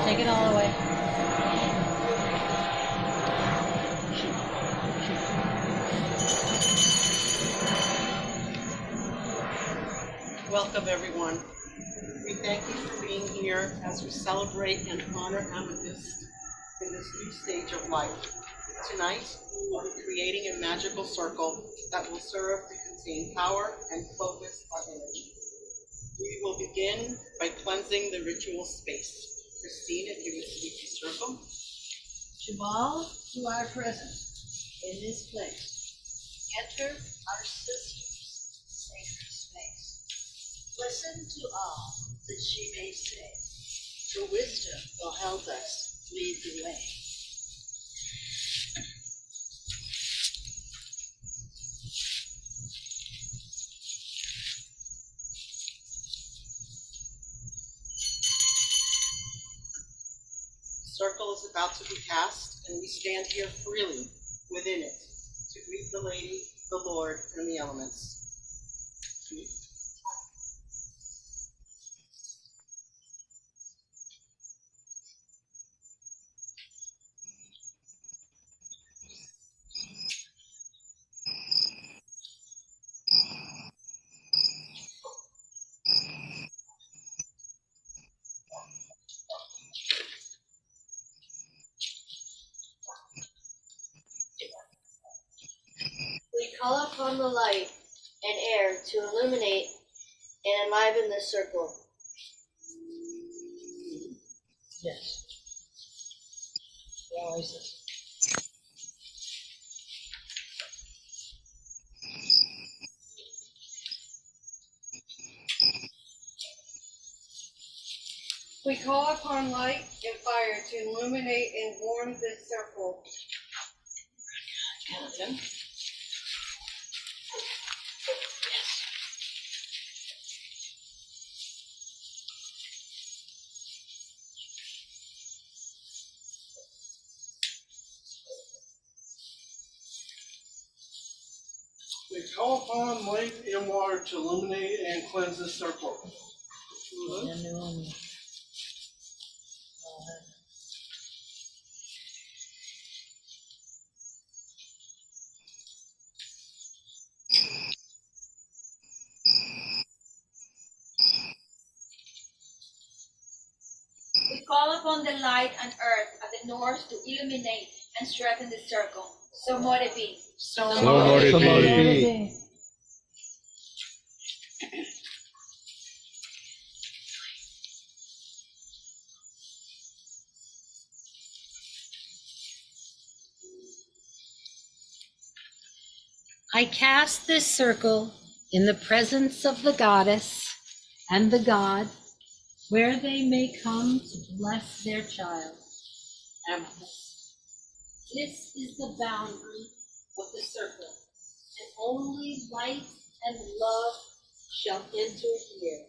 Take it all away. Welcome, everyone. We thank you for being here as we celebrate and honor Amethyst in this new stage of life. Tonight, we'll be creating a magical circle that will serve to contain power and focus our energy. We will begin by cleansing the ritual space. Christine, if you would speak the circle. To all who are present in this place, enter our sister's sacred space. Listen to all that she may say. Her wisdom will help us lead the way. The circle is about to be cast, and we stand here freely within it to greet the Lady, the Lord, and the elements. We call upon the light and air to illuminate and enliven this circle. Yes. Always this. We call upon light and fire to illuminate and warm this circle. Jonathan. We call upon light and water to illuminate and cleanse this circle. And new one. We call upon the light and earth at the north to illuminate and strengthen the circle. So mote it be. So mote it be. I cast this circle in the presence of the goddess and the god, where they may come to bless their child, Amethyst. This is the boundary of the circle, and only light and love shall enter here.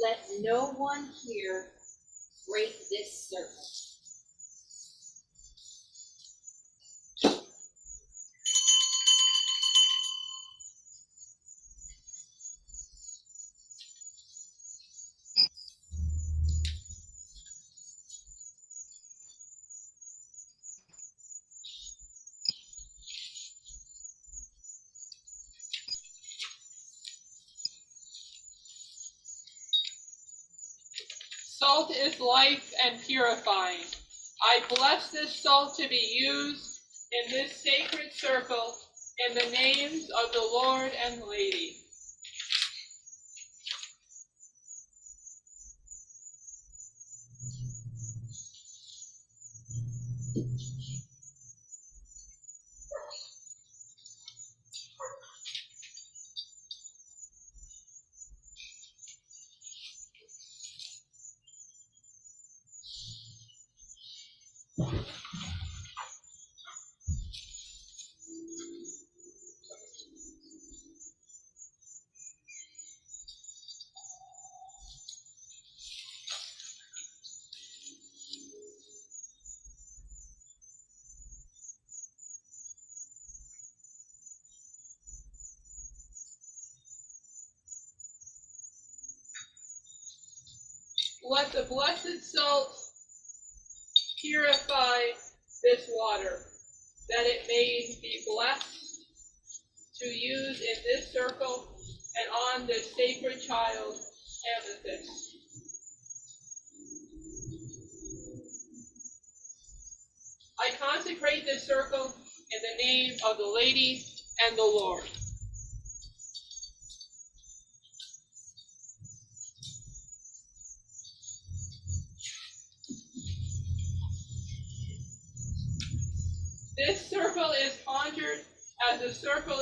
Let no one here break this circle. Salt is life and purifying. I bless this salt to be used in this sacred circle in the names of the Lord and Lady. Let the blessed salt purify this water, that it may be blessed to use in this circle and on this sacred child, Amethyst. I consecrate this circle in the name of the Lady and the Lord. This circle is conjured as a circle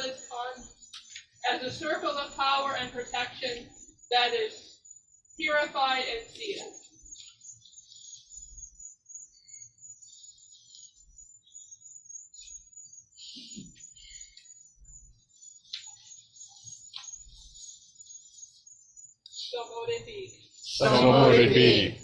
of power and protection that is purified and sealed. So mote it be. So mote it be.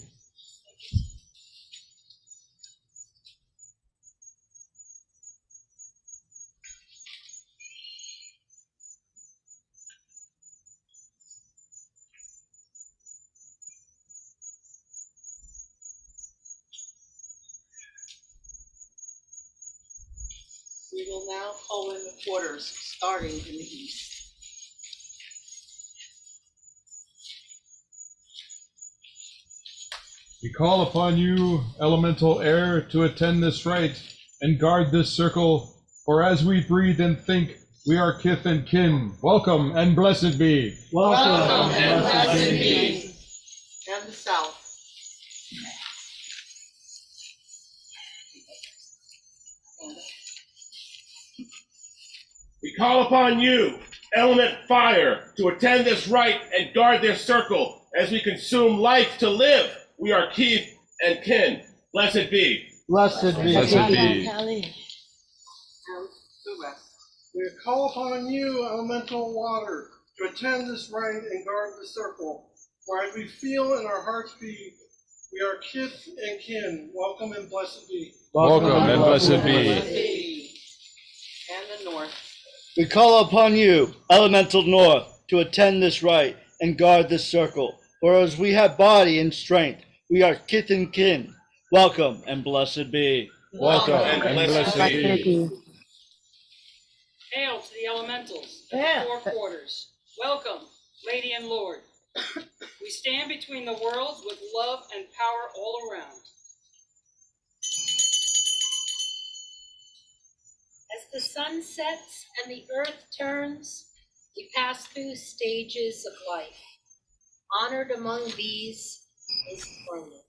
We will now call in the quarters, starting in the east. We call upon you, elemental air, to attend this rite and guard this circle, for as we breathe and think, we are kith and kin. Welcome and blessed be. Welcome and blessed be. And the south. We call upon you, element fire, to attend this rite and guard this circle. As we consume life to live, we are kith and kin. Blessed be. Blessed be. Blessed be. And the west. We call upon you, elemental water, to attend this rite and guard the circle. For as we feel in our hearts beat, we are kith and kin. Welcome and blessed be. Welcome and blessed Blessed be. be. And the north. We call upon you, elemental north, to attend this rite and guard this circle. For as we have body and strength, we are kith and kin. Welcome and blessed be. Welcome and blessed be. Hail to the elementals at Yeah. the four quarters. Welcome, Lady and Lord. We stand between the worlds with love and power all around. As the sun sets and the earth turns, we pass through stages of life. Honored among these is Croning,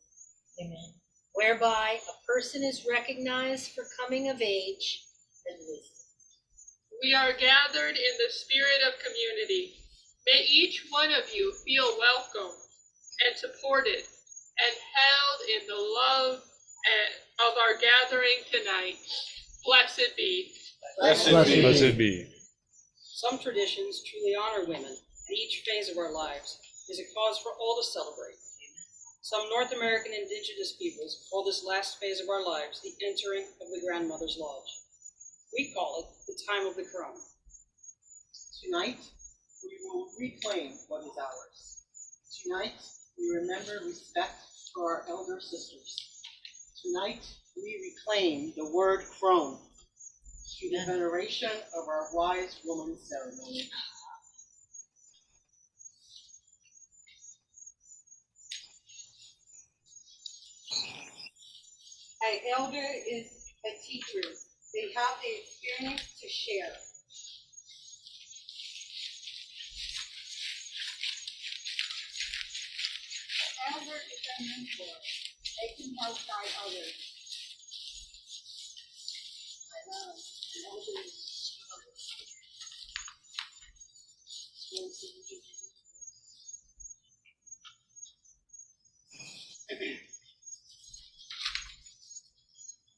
Amen. whereby a person is recognized for coming of age and wisdom. We are gathered in the spirit of community. May each one of you feel welcome and supported and held in the love of our gathering tonight. Blessed be. Blessed be. Some traditions truly honor women in each phase of our lives. Is a cause for all to celebrate. Some North American indigenous peoples call this last phase of our lives the entering of the grandmother's lodge. We call it the time of the crone. Tonight, we will reclaim what is ours. Tonight, we remember respect for our elder sisters. Tonight, we reclaim the word crone through the veneration of our wise woman ceremony. An elder is a teacher. They have the experience to share. An elder is a mentor. They can help guide others. I love an elder's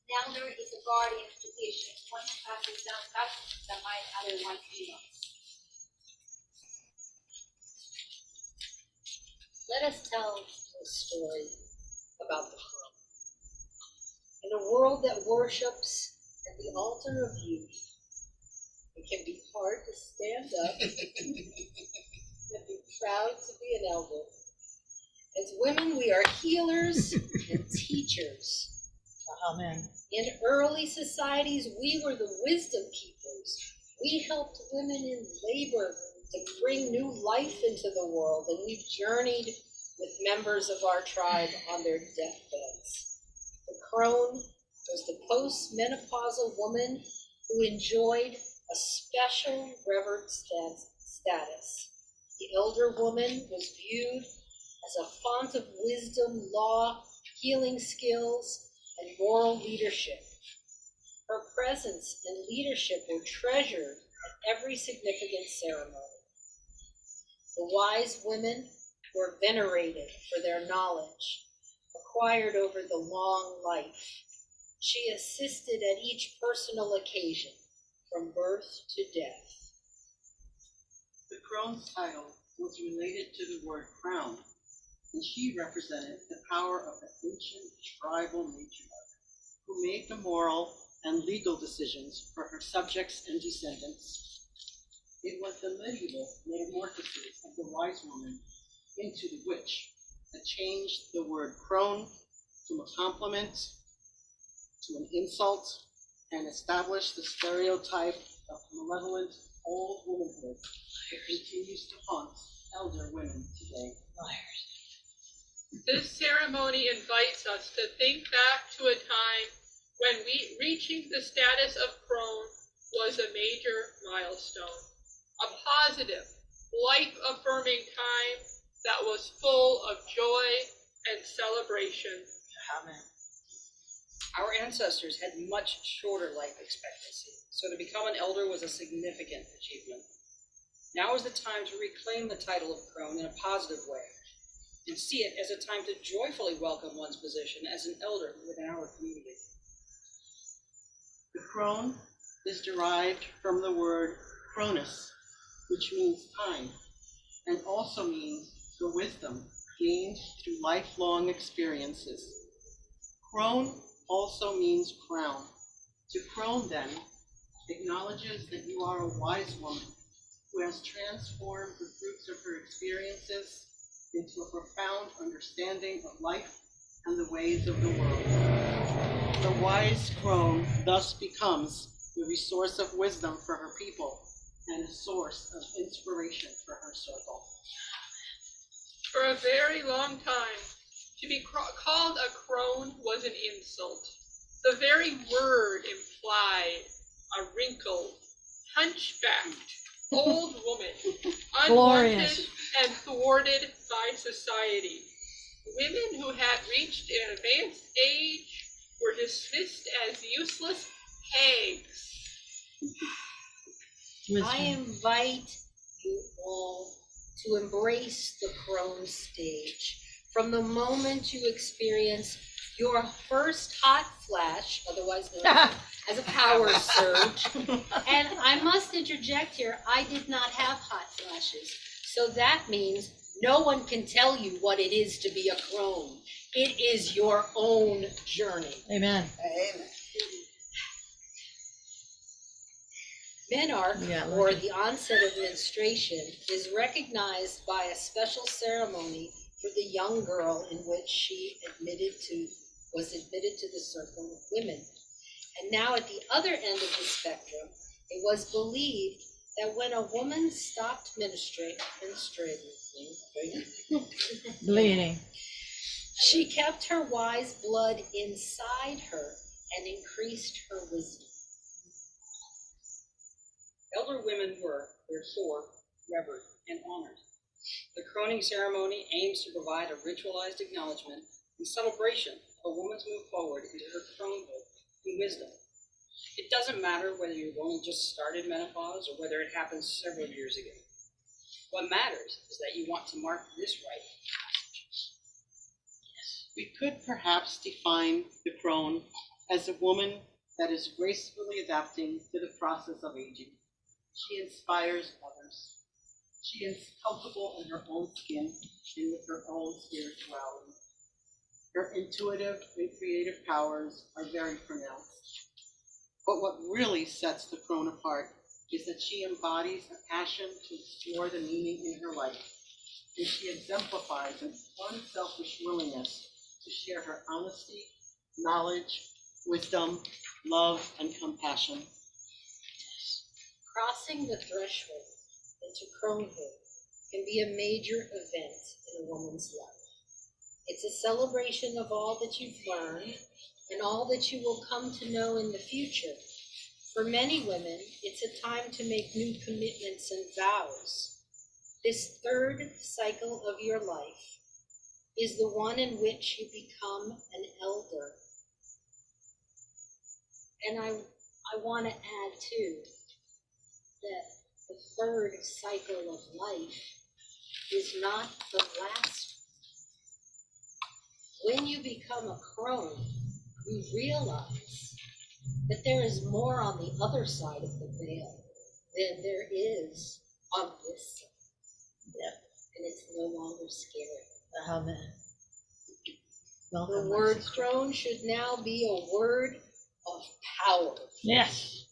The elder is a guardian of tradition. One who passes down customs that might otherwise be lost. Let us tell a story about the crone. In a world that worships at the altar of youth, it can be hard to stand up and be proud to be an elder. As women, we are healers and teachers. Amen. In early societies, we were the wisdom keepers. We helped women in labor to bring new life into the world, and we journeyed with members of our tribe on their deathbeds. The crone was the post-menopausal woman who enjoyed a special revered status. The elder woman was viewed as a font of wisdom, law, healing skills, and moral leadership. Her presence and leadership were treasured at every significant ceremony. The wise women were venerated for their knowledge, acquired over the long life. She assisted at each personal occasion, from birth to death. The crone's title was related to the word crown, and she represented the power of the ancient tribal matriarch, who made the moral and legal decisions for her subjects and descendants. It was the medieval metamorphosis of the wise woman into the witch that changed the word crone from a compliment to an insult and established the stereotype of malevolent old womanhood that continues to haunt elder women today. This ceremony invites us to think back to a time when reaching the status of crone was a major milestone, a positive, life-affirming time that was full of joy and celebration. Amen. Our ancestors had much shorter life expectancy, so to become an elder was a significant achievement. Now is the time to reclaim the title of crone in a positive way, and see it as a time to joyfully welcome one's position as an elder within our community. The crone is derived from the word chronos, which means time, and also means the wisdom gained through lifelong experiences. Crone also means crown. To crone, then, acknowledges that you are a wise woman who has transformed the fruits of her experiences into a profound understanding of life and the ways of the world. The wise crone thus becomes the resource of wisdom for her people and a source of inspiration for her circle. For a very long time, to be called a crone was an insult. The very word implied a wrinkled, hunchbacked, old woman, unwanted Glorious. and thwarted by society. Women who had reached an advanced age were dismissed as useless hags. I invite you all to embrace the crone stage. From the moment you experience your first hot flash, otherwise known as a power surge, and I must interject here, I did not have hot flashes, so that means no one can tell you what it is to be a crone. It is your own journey. Amen. Amen. Menarche, Yeah, or the onset of menstruation, is recognized by a special ceremony for the young girl in which she was admitted to the circle of women. And now at the other end of the spectrum, it was believed that when a woman stopped menstruating, Bleeding. She kept her wise blood inside her and increased her wisdom. Elder women were, therefore, revered and honored. The Croning ceremony aims to provide a ritualized acknowledgement and celebration of a woman's move forward into her cronehood and wisdom. It doesn't matter whether you've only just started menopause or whether it happened several years ago. What matters is that you want to mark this rite of passage. We could perhaps define the crone as a woman that is gracefully adapting to the process of aging. She inspires others. She is comfortable in her own skin and with her own spirituality. Her intuitive and creative powers are very pronounced. But what really sets the crone apart is that she embodies a passion to explore the meaning in her life, and she exemplifies an unselfish willingness to share her honesty, knowledge, wisdom, love, and compassion. Crossing the threshold into cronehood can be a major event in a woman's life. It's a celebration of all that you've learned and all that you will come to know in the future. For many women, it's a time to make new commitments and vows. This third cycle of your life is the one in which you become an elder. And I want to add too, that the third cycle of life is not the last. When you become a crone, you realize that there is more on the other side of the veil than there is on this side. Yep. And it's no longer scary. Amen. The Welcome. word my sister. crone should now be a word of power. Yes.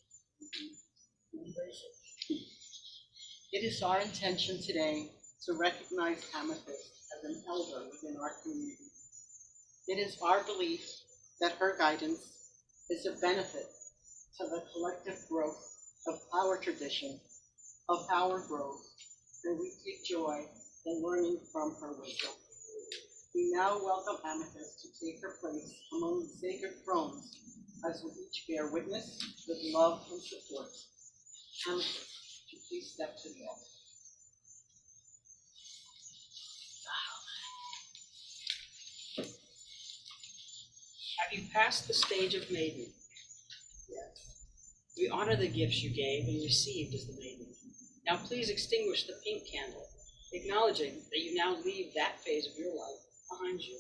It is our intention today to recognize Amethyst as an elder within our community. It is our belief that her guidance is a benefit to the collective growth of our tradition, of our growth, and we take joy in learning from her wisdom. We now welcome Amethyst to take her place among the sacred thrones as we each bear witness with love and support. Amethyst, would you please step to the altar? Have you passed the stage of maiden? Yes. We honor the gifts you gave and received as the maiden. Now please extinguish the pink candle, acknowledging that you now leave that phase of your life behind you.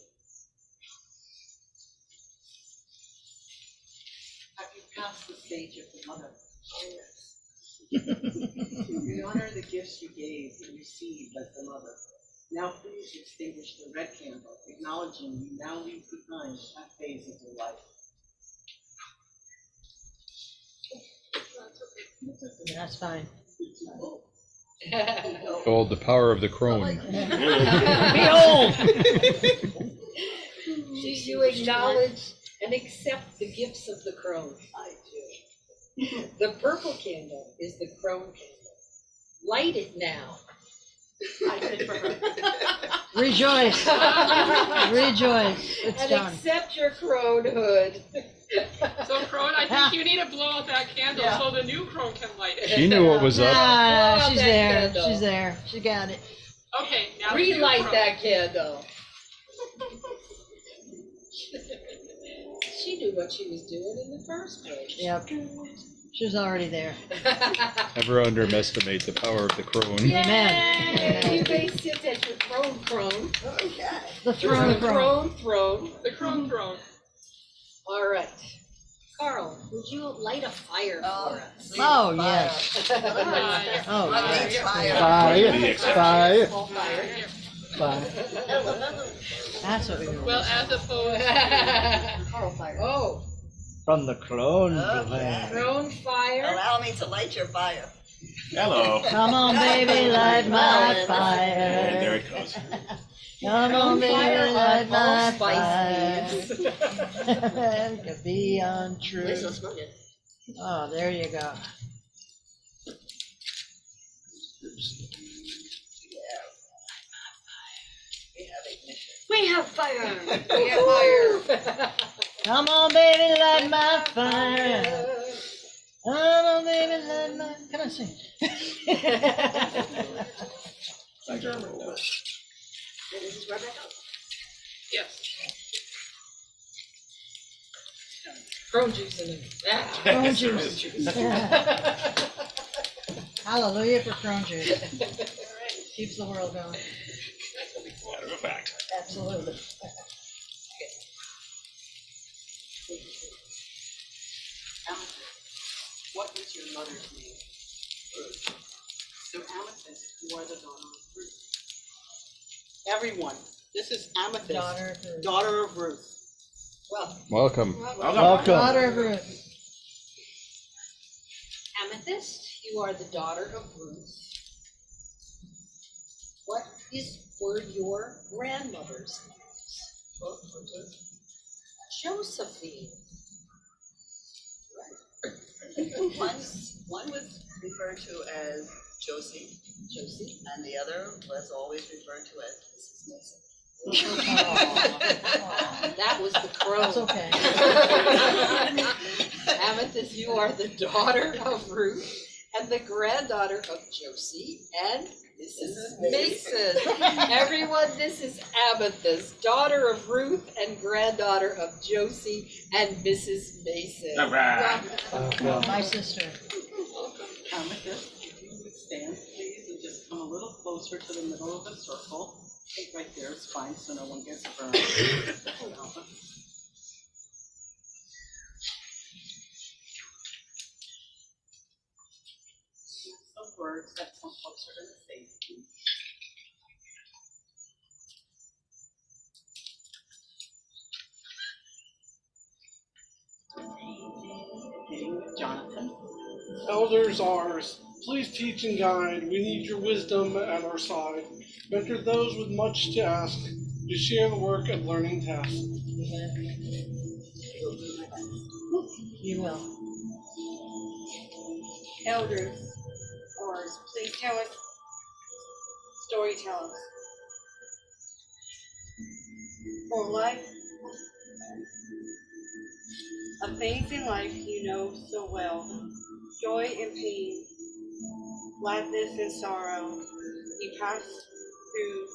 Have you passed the stage of the mother? We honor the gifts you gave and received as the mother. Now please extinguish the red candle, acknowledging you now leave behind that phase of your life. That's fine. Called the power of the crone. Behold! Do you acknowledge and accept the gifts of the crone? I do. The purple candle is the crone candle. Light it now. I did for her. Rejoice. Rejoice. It's And done. accept your cronehood. So crone, I think you need to blow out that candle Yeah. so the new crone can light it. She knew what was up. Ah, Blow she's out there. that candle. She's there. She got it. Okay, now the new Relight crone. that candle. She knew what she was doing in the first place. Yep. She was already there. Never underestimate the power of the crone. Amen. You may sit at your crone. The throne. Throne. The crone throne. All right. Carl, would you light a fire for us? Oh, yes. Fire. Oh, yes. Fire. All fire. That's what we were. Well, as opposed to Carl fire. Oh, From the crone. throne fire. Allow me to light your fire. Hello. Come on, baby, light my And fire. there it goes. Come on, baby, light my All fire. spices. Could be untrue. This is good. Oh, there you go. We have ignition. We have fire. We have fire. Come on, baby, light my fire. Come on, baby, light my. Come on, sing. This is Rebecca. Yes. Crow juice in it. Crone juice. Hallelujah for crone juice. Keeps the world going. Matter of fact. Absolutely. Amethyst, what is your mother's name? Ruth. So Amethyst, you are the daughter of Ruth. Everyone, this is Amethyst, Daughter of Ruth. daughter of Ruth. Welcome. Welcome. Daughter of Ruth. Amethyst, you are the daughter of Ruth. What were your grandmother's names? Josephine. One was referred to as Josie, and the other was always referred to as Mrs. Mason. That was the crow. That's okay. Amethyst, you are the daughter of Ruth and the granddaughter of Josie and Mrs. Mason. Everyone, this is Amethyst, daughter of Ruth and granddaughter of Josie and Mrs. Mason. All right. My sister. Amethyst, if you would stand, please, and just come a little closer to the middle of the circle. I think right there is fine, so no one gets burned. Some words that some folks are going to say to you. Beginning with Jonathan. Elders ours, please teach and guide. We need your wisdom at our side. Mentor those with much to ask to share the work of learning tasks. You will. Elders, ours, please tell us, storytellers. For life, of things in life you know so well, joy and pain, gladness and sorrow, you pass through,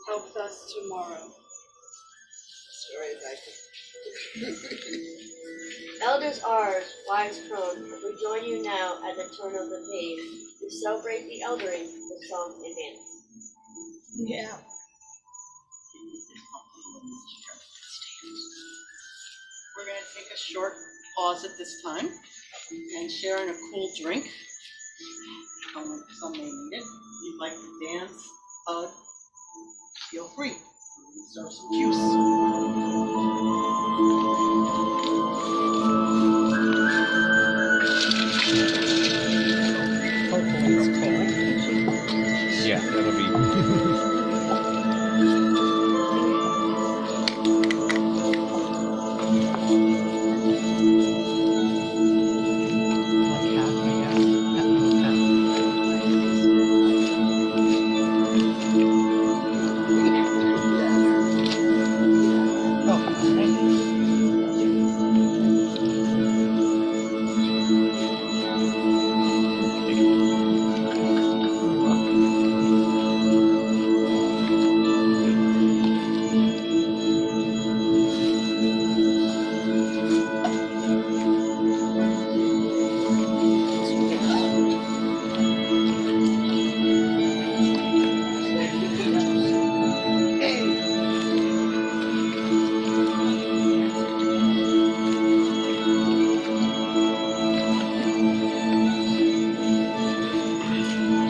helps us tomorrow. Elders ours, wise crone, we join you now at the turn of the page. We celebrate the eldering with songs and dance. Yeah. We're going to take a short pause at this time and share in a cool drink. Some may need it. If you'd like to dance, hug, feel free. Serve some juice. Yeah, that'll be.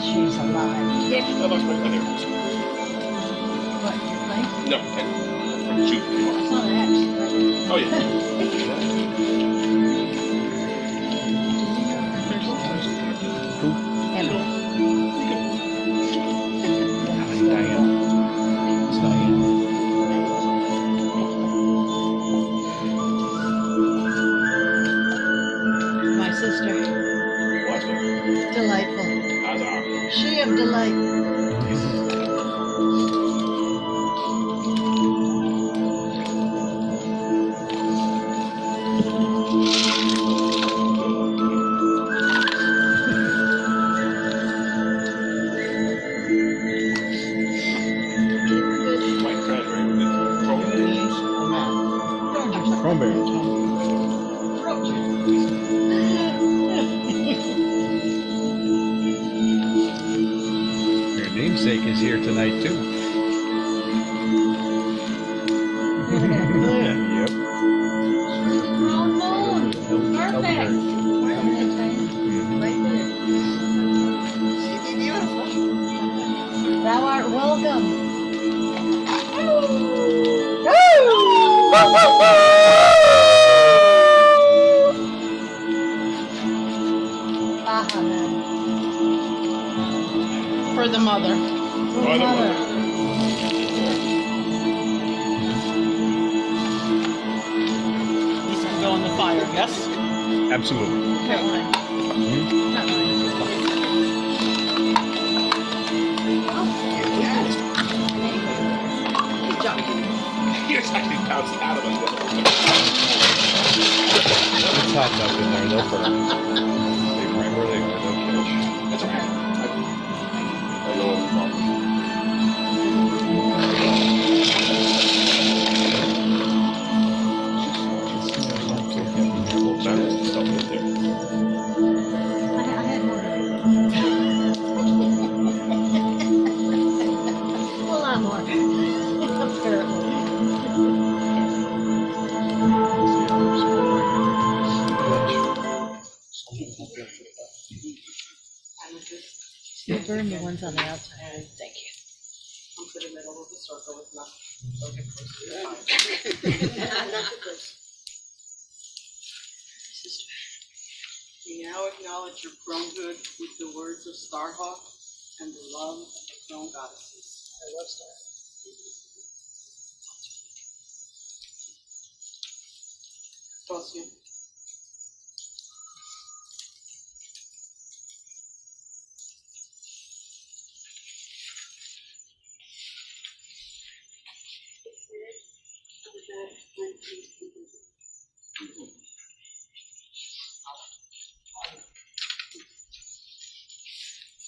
She's alive. How much money are there? What, you think? No, and shoot. It's not an X. Oh, yeah. My sister. Watch it. Delightful. Huzzah. She of delight. Your namesake is here tonight too. Yep. Full moon. Perfect. Right there. Thou art welcome. For the mother. For the mother. These can go in the fire, yes? Absolutely. Okay. Not mine. Good job. He actually bounced out of it. It's hot enough in there, they'll burn. Stay right where they are, they'll catch. That's okay. I know what I'm I had more. A lot more. Apparently. You burn the ones on the outside. Thank you. Come to the middle of the circle with nothing. Don't get close to the fire. Not too close. We now acknowledge your cronehood with the words of Starhawk and the love of the crone goddesses. I love Starhawk. Toss you.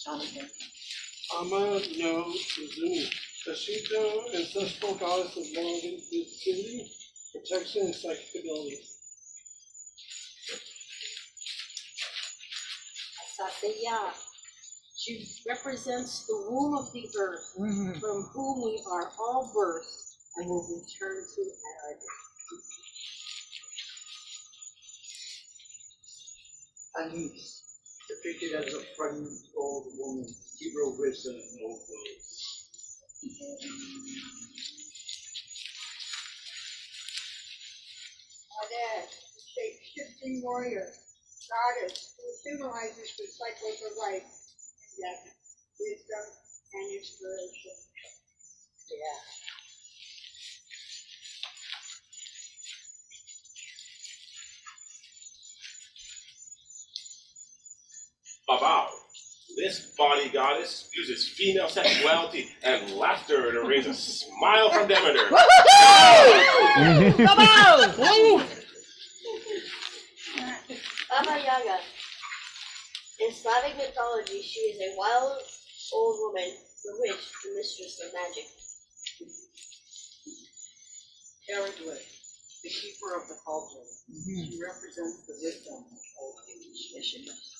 Jonathan. Ama no Uzumi, the Shinto ancestral goddess of longevity, protection, and psychic abilities. Saseya. She represents the womb of the earth, from whom we are all birthed and will return to at our death. Amethyst, depicted as a pregnant old woman, hero wisdom and old clothes. Adad, shape-shifting warrior, goddess who symbolizes the cycles of life and death, wisdom and inspiration. Yeah. Babao. This body goddess uses female sexuality and laughter to raise a smile from Demeter. Baba Yaga. In Slavic mythology, she is a wild old woman, the witch, the mistress of magic. Caragway, the keeper of the cauldron. She represents the wisdom of old age. Yes, she does.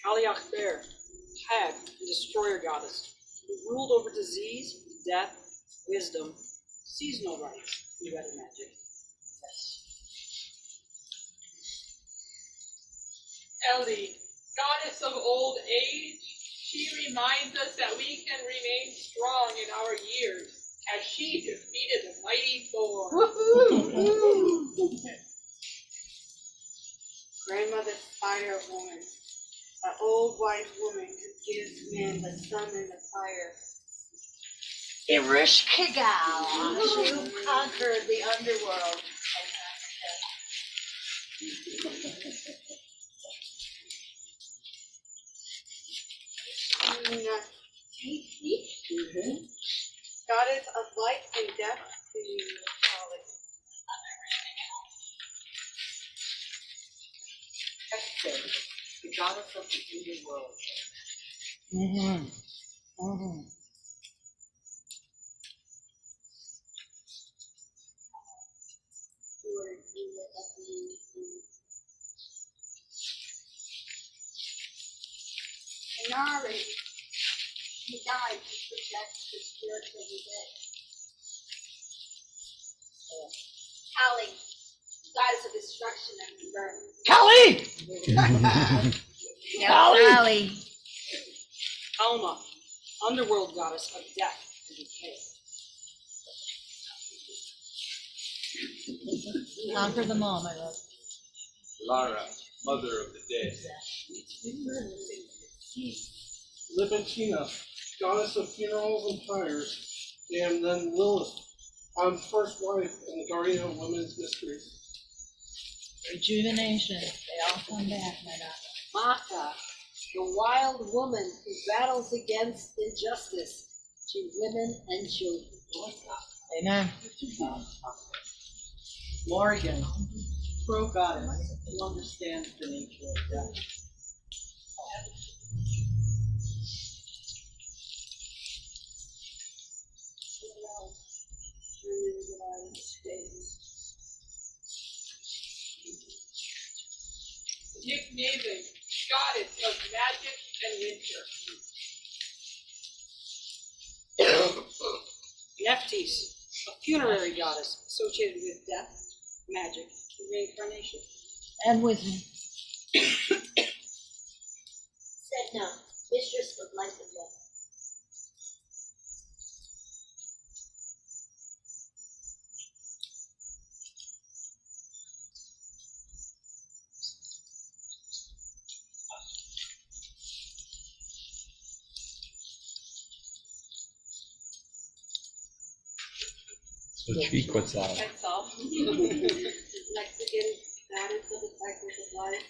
Kaliach Bear, hag and destroyer goddess, who ruled over disease, death, wisdom, seasonal rites, and weather magic. Ellie, goddess of old age, she reminds us that we can remain strong in our years, as she defeated the mighty Thor. Grandmother Spider Woman, an old white woman who gives men the sun and the fire. Irish Kigal, who conquered the underworld. Goddess of light and death to you, Hecate, the goddess of the underworld. Inari, she died to protect the spirits of the dead. Kali, goddess of destruction and rebirth. Kali! Kali. Alma, underworld goddess of death and decay. Conquer them all, my love. Lara, mother of the dead. Libitina, goddess of funerals and fires, and then Lilith, On's first wife and the guardian of women's mysteries. Rejuvenation. They all come back, my daughter. Maka, the wild woman who battles against injustice to women and children. Amen. Morrigan, pro goddess who understands the nature of death. Nick Maven, goddess of magic and winter. Nephthys, a funerary goddess associated with death, magic, and reincarnation. And wisdom. Sedna, mistress of life and death. So Quetzal. Mexican goddess of the cycles of life,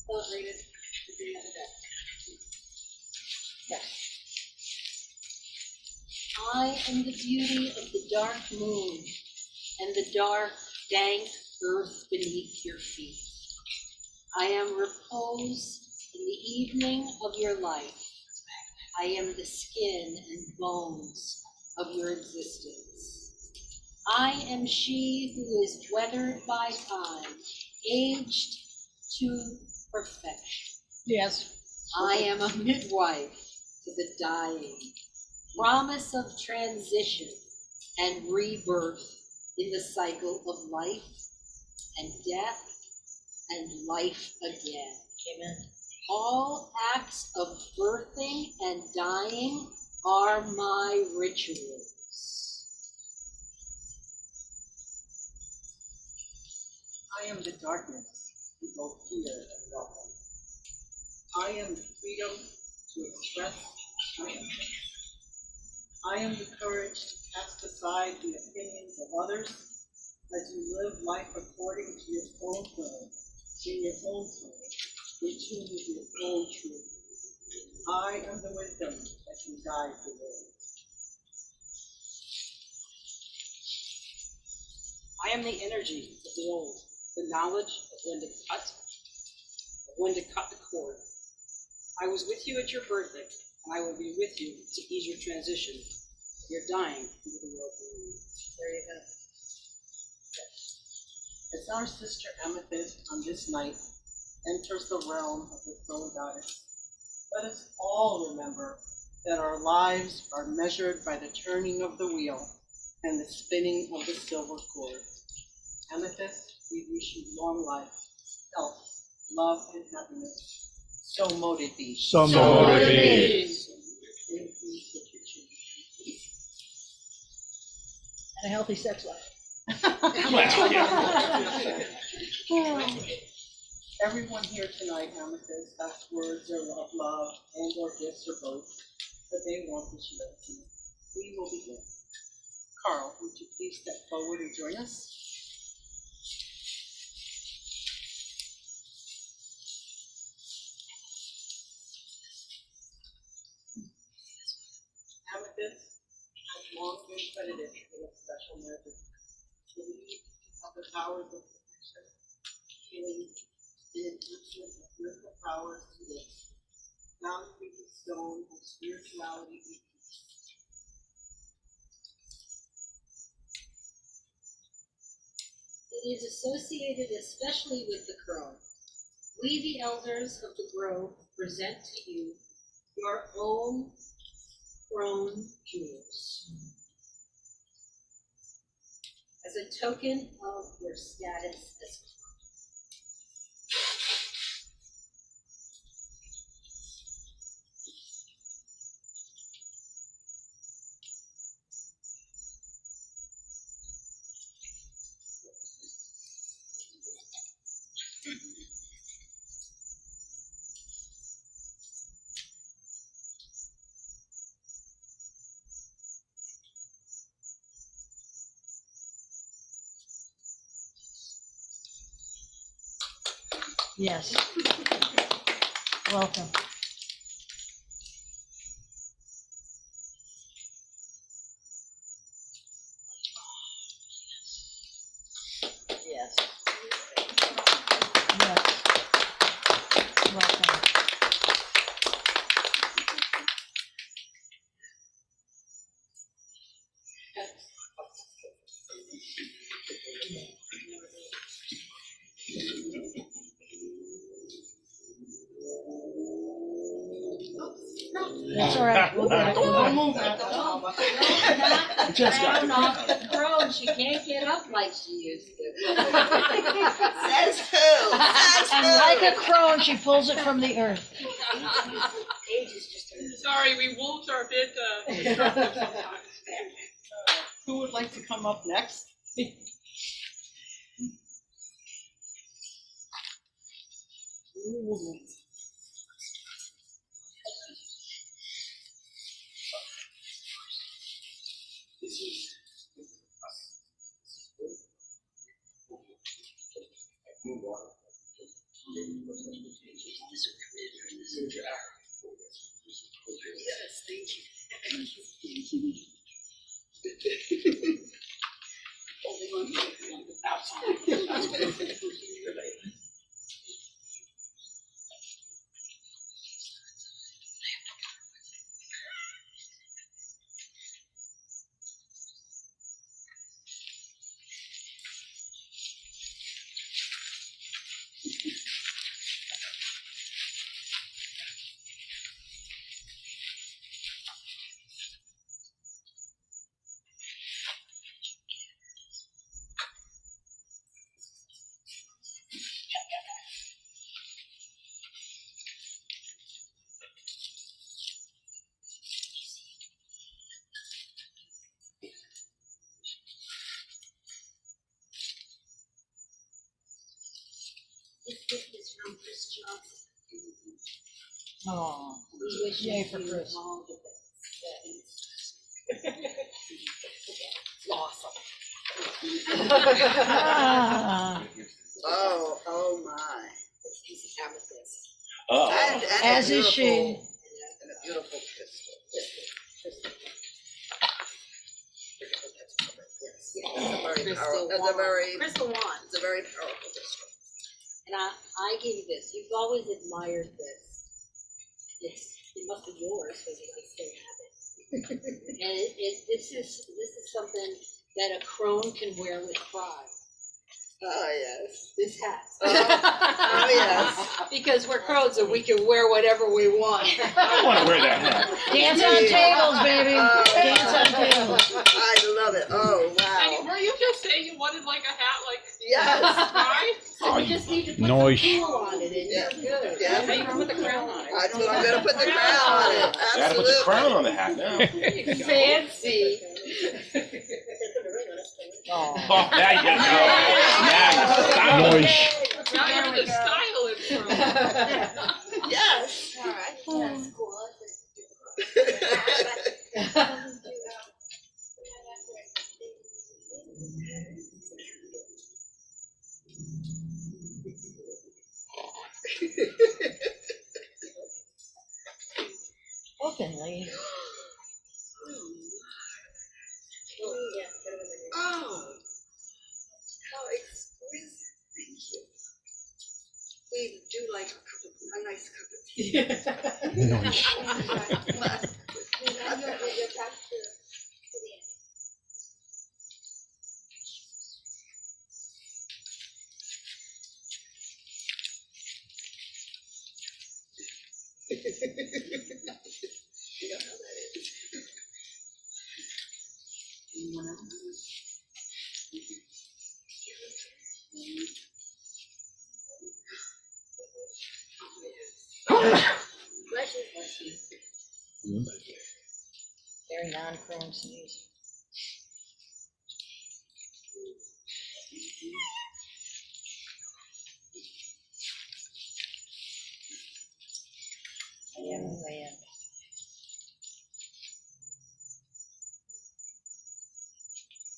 celebrated the day of death. I am the beauty of the dark moon and the dark, dank earth beneath your feet. I am repose in the evening of your life. I am the skin and bones of your existence. I am she who is weathered by time, aged to perfection. Yes. I am a midwife to the dying, promise of transition and rebirth in the cycle of life and death and life again. Amen. All acts of birthing and dying are my rituals. I am the darkness in both fear and welcome. I am the freedom to express myself. I am the courage to cast aside the opinions of others as you live life according to your own plan, in your own time, in tune with your own truth. I am the wisdom that can guide the world. I am the energy of the old, the knowledge of when to cut the cord. I was with you at your birthday, and I will be with you to ease your transition. You're dying into the world beneath. There you go. As our sister Amethyst on this night enters the realm of the throne goddess, let us all remember that our lives are measured by the turning of the wheel and the spinning of the silver cord. Amethyst, we wish you long life, health, love, and happiness. So mote it be. So mote it be. And a healthy sex life. Everyone here tonight, Amethyst, has words of love and or gifts or both that they want to share with you. We will begin. Carl, would you please step forward and join us? Amethyst has long been credited with a special magic. Believed to have the powers of protection, healing, and enhancement of spiritual powers to live. Valuing the stone of spirituality and peace. It is associated especially with the crone. We, the elders of the grove, present to you your own crone jewels. As a token of your status as Yes. Welcome. Yes. Yes. Welcome. That's all right. We'll get it. Don't move. Just down off the throne. She can't get up like she used to. Says who? Says And who? like a crone, she pulls it from the earth. Age is just Sorry, we wolves are a bit destructive sometimes. Who would like to come up next? Yes, thank you. This gift is from Chris Johnson. Oh, We wish yay for you Chris. all the best. Awesome. Ah, Oh my. It's amethyst. Oh. And as a is she. beautiful- And a beautiful crystal. Yes. That's a very Crystal wand. it's a very powerful crystal. And I gave you this. You've always admired this. It must be yours because you still have it. And this is something that a crone can wear with pride. Oh, yes. This hat. Oh, yes. Because we're crones and we can wear whatever we want. I want to wear that hat. Dance on tables, baby. Dance on tables. I love it. Oh, And wow. were you just saying you wanted like a hat, like Yes. mine? So you just need to put Nice. some tulle on it and Yeah. you're good. Yeah. Maybe you can put the crown on it. That's what I'm going to put the crown on it. Gotta put the crown on the hat now. Fancy. Oh, there you go. Now you style. Nice. Now you're the style info. Yes. All right, that's cool. Openly. Oh, how exquisite. Thank you. We do like a nice cup of tea. Nice. Bless you. Very non-Crohn's disease. I am who I am.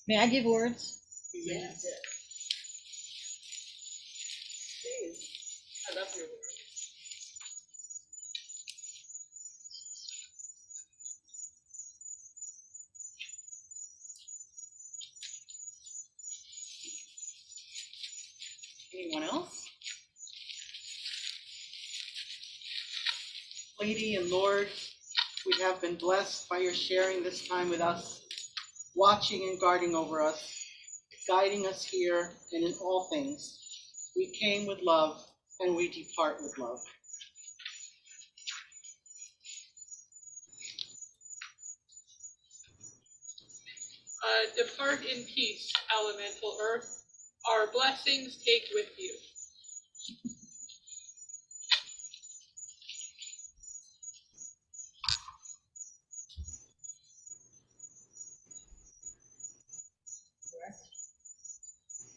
May I give words? Yes. Please. I love your words. Anyone else? Lady and Lord, we have been blessed by your sharing this time with us, watching and guarding over us, guiding us here and in all things. We came with love and we depart with love. Depart in peace, elemental earth. Our blessings take with you.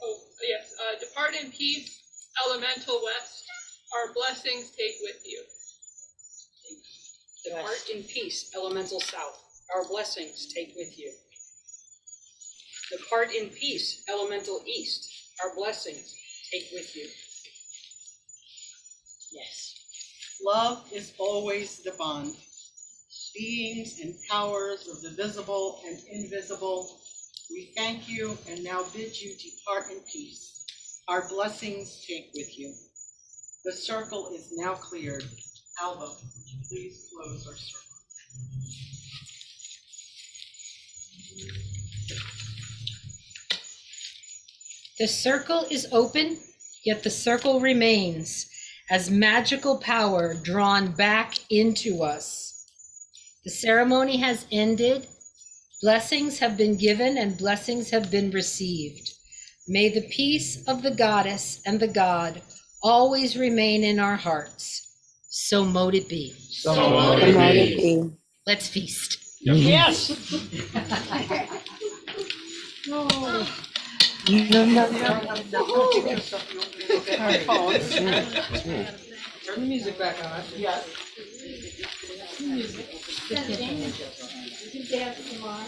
Oh, yes. Depart in peace, elemental west. Our blessings take with you. Depart in peace, elemental south. Our blessings take with you. Depart in peace, elemental east. Our blessings take with you. Yes. Love is always the bond. Beings and powers of the visible and invisible, we thank you and now bid you depart in peace. Our blessings take with you. The circle is now cleared. Alba, please close our circle. The circle is open, yet the circle remains as magical power drawn back into us. The ceremony has ended. Blessings have been given and blessings have been received. May the peace of the goddess and the god always remain in our hearts. So mote it be. So mote it be. Let's feast. Yes. Turn the music back on. Yes. You can dance tomorrow.